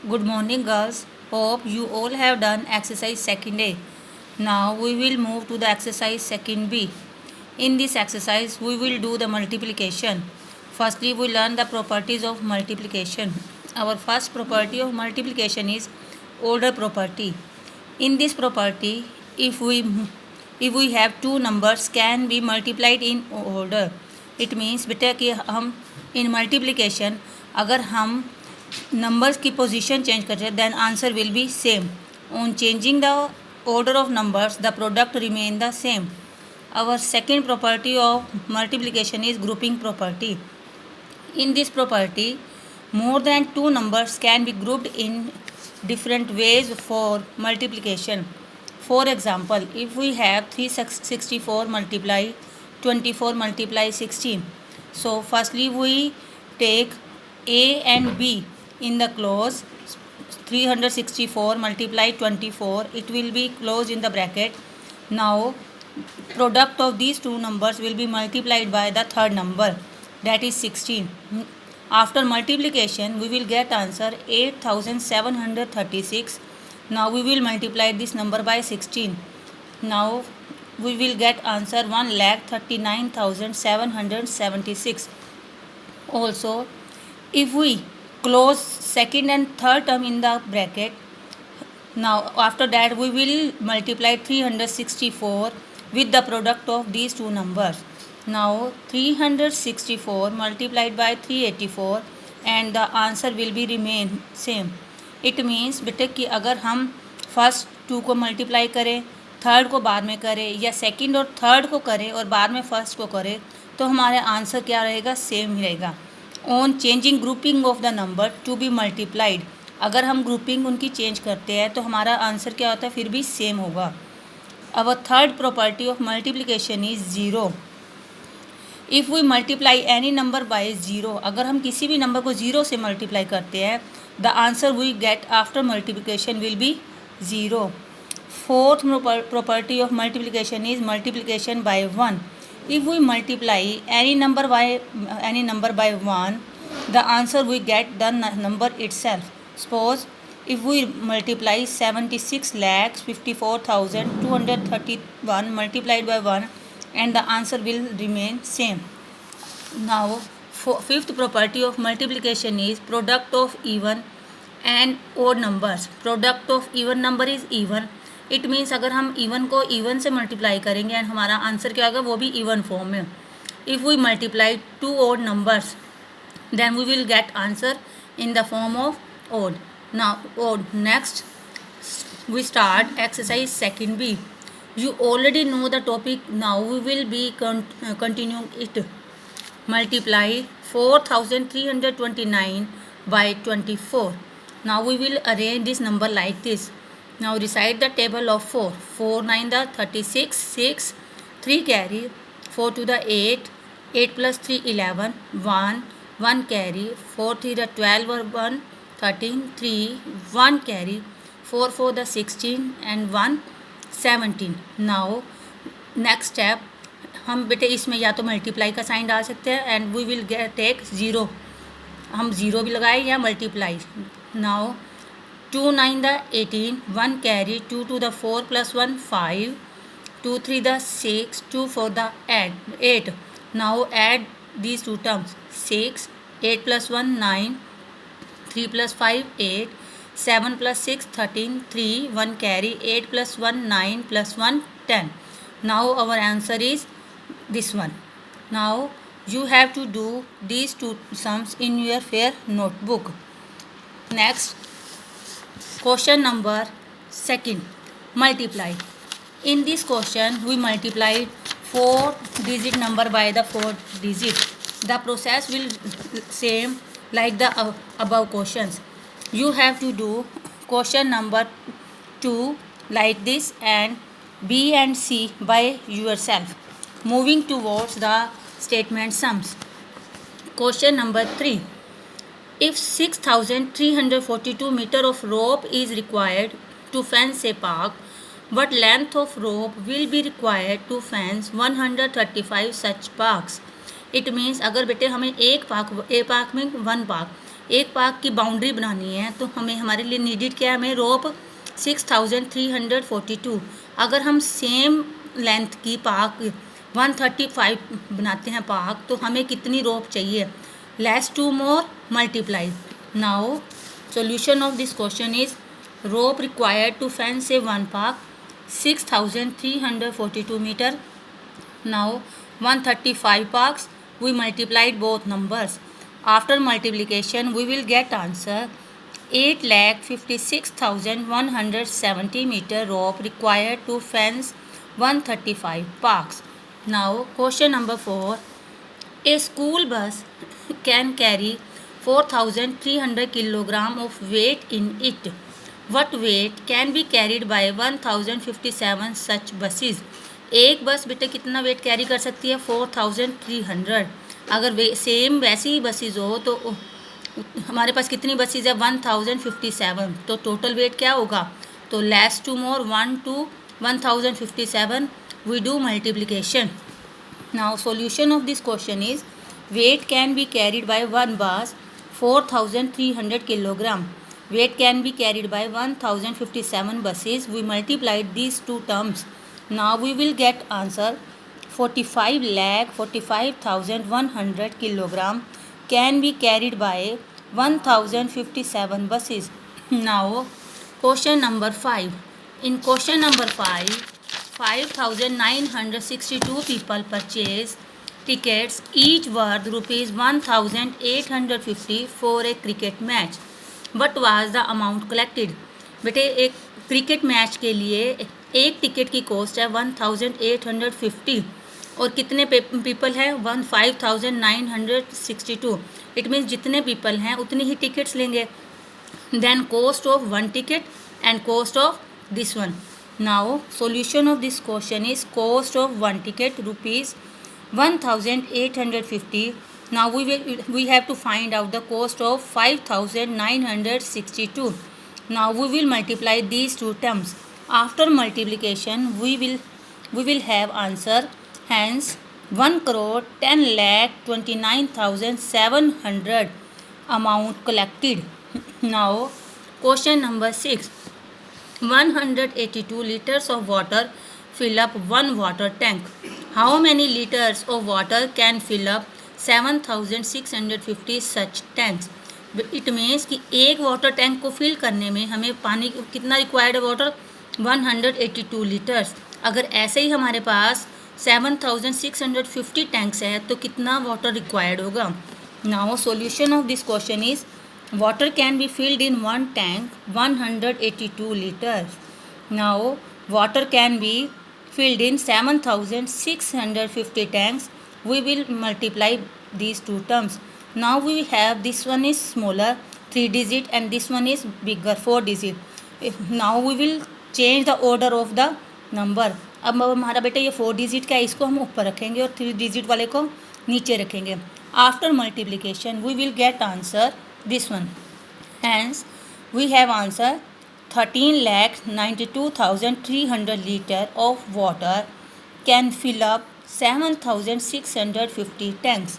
Good morning, girls. Hope you all have done exercise second A. Now we will move to the exercise second B. In this exercise, we will do the multiplication. Firstly, we learn the properties of multiplication. Our first property of multiplication is order property. In this property, if we have two numbers can be multiplied in order. It means बेटा कि हम in multiplication अगर हम numbers की position change करते हैं then answer will be same. On changing the order of numbers, the product remain the same. Our second property of multiplication is grouping property. In this property, more than two numbers can be grouped in different ways for multiplication. For example, if we have 364 multiply 24 multiply 16. So firstly we take A and B in the clause 364 multiply 24. It will be closed in the bracket. Now product of these two numbers will be multiplied by the third number, that is 16. After multiplication we will get answer 8736. Now we will multiply this number by 16. Now we will get answer 1,39,776. Also, if we close second and third term in the bracket, now after that we will multiply 364 with the product of these two numbers. Now 364 multiplied by 384 and the answer will be remain same. It means बेटे कि अगर हम first to को multiply करें, third को बाद में करें, या सेकंड और थर्ड को करें और बाद में फर्स्ट को करें, तो हमारे आंसर क्या रहेगा, सेम ही रहेगा. On changing grouping of the number to be multiplied, अगर हम ग्रुपिंग उनकी चेंज करते हैं तो हमारा आंसर क्या होता है, फिर भी सेम होगा. Our third property of multiplication is zero. If we multiply any number by zero, अगर हम किसी भी नंबर को ज़ीरो से मल्टीप्लाई करते हैं, the answer we get after multiplication will be zero. Fourth property of multiplication is multiplication by one. If we multiply any number by 1, the answer we get the number itself. Suppose if we multiply 76,54,231 multiplied by 1, and the answer will remain same. Now fifth property of multiplication is product of even and odd numbers. Product of even number is even. It means अगर हम even को even से multiply करेंगे and हमारा answer क्या होगा, वो भी इवन फॉर्म में. If we multiply two odd numbers then we will get answer in the form of odd. Now odd next we start exercise second B. You already know the topic. Now we will be continue it. Multiply 4329 by 24. Now we will arrange this number like this. Now recite the table of 4. 4 9 the 36, 6, 3 carry, 4 to the 8, 8 plus 3 11, 1, 1 carry, 4 3 the 12 or 1, 13, 3, 1 carry, 4 4 the 16 and 1, 17. Now next step, हम बेटे इसमें या तो multiply का sign डाल सकते हैं and we will take zero. हम ज़ीरो भी लगाए या multiply. Now 2 9 the 18, 1 carry, 2 to the 4 plus 1 5, 2 3 the 6, 2 4 the 8. Now add these two terms. 6, 8 plus 1 9, 3 plus 5 8, 7 plus 6 13, 3 1 carry, 8 plus 1 9 plus 1 10. Now our answer is this one. Now you have to do these two sums in your fair notebook. Next, question number second, multiply. In this question we multiplied 4 digit number by the 4 digit. The process will same like the above questions. You have to do question number 2 like this and B and C by yourself. Moving towards the statement sums. Question number 3. If 6,342 meter of rope is required to fence a park, what length of rope will be required to fence 135 such parks? It means अगर बेटे हमें एक park में one park एक park की boundary बनानी है तो हमें हमारे लिए नीडेड क्या है, हमें रोप 6342। अगर हम सेम लेंथ की पार्क 135 बनाते हैं पार्क, तो हमें कितनी रोप चाहिए? Less to more multiply. Now solution of this question is rope required to fence a one park 6342 meter. Now 135 parks, we multiplied both numbers. After multiplication we will get answer 8,56,170 meter rope required to fence 135 parks. Now question number 4. A school bus can carry 4,300 kilogram of weight in it. What weight can be carried by 1,057 such buses? एक बस बेटा कितना wait carry कर सकती है? 4,300। अगर same वैसी ही buses हो तो हमारे पास कितनी बसेज है? 1,057। तो टोटल वेट क्या होगा? तो less to more 1 to 1,057 we do multiplication. Now solution of this question is weight can be carried by one bus 4,300 kilogram. Weight can be carried by 1,057 buses. We multiplied these two terms. Now we will get answer 45,45,100 kilogram can be carried by 1,057 buses. Now question number 5. In question number 5, 5,962 people purchase tickets each worth rupees 1,850 for a cricket match. What was the amount collected? बेटे एक cricket match के लिए एक ticket की cost है 1,850 और कितने people है? 5,962। इट मीन्स जितने पीपल हैं उतनी ही टिकट्स लेंगे. Then cost of one ticket and cost of this one. Now solution of this question is cost of one ticket rupees 1,850. Now we have to find out the cost of 5,962. Now we will multiply these two terms. After multiplication we will have answer, hence 1,10,29,700 amount collected. Now question number 6. 182 liters of water fill up one water tank. How many liters of water can fill up 7,650 such tanks? It means कि एक water tank को fill करने में हमें पानी कितना required है? Water 182 litres. अगर ऐसे ही हमारे पास 7,650 टैंक्स है तो कितना वाटर रिक्वायर्ड होगा? Now solution of this question is water can be filled in one tank 182 liters. Now water can be filled in 7,650 tanks. We will multiply these two terms. Now we have this one is smaller 3 digit and this one is bigger 4 digit. Now we will change the order of the number. अब हमारा बेटा ये 4 digit का है, इसको हम ऊपर रखेंगे और 3 digit वाले को नीचे रखेंगे. After multiplication we will get answer this one. Hence we have answer 13,92,300 liter of water can fill up 7,650 tanks.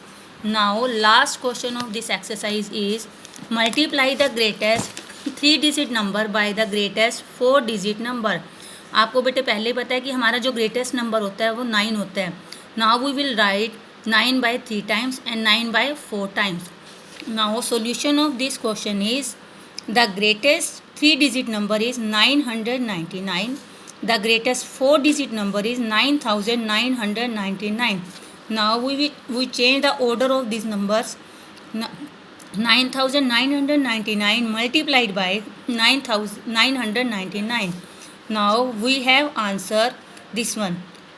Now last question of this exercise is multiply the greatest 3 digit number by the greatest 4 digit number. आपको बेटे पहले पता है कि हमारा जो greatest number होता है वो 9 होता है. Now we will write 9 by 3 times and 9 by 4 times. Now solution of this question is the greatest 3 digit number is 999. The greatest 4 digit number is 9,999. Now we change the order of these numbers. 9,999 multiplied by 9,999. Now we have answer this one.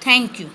Thank you.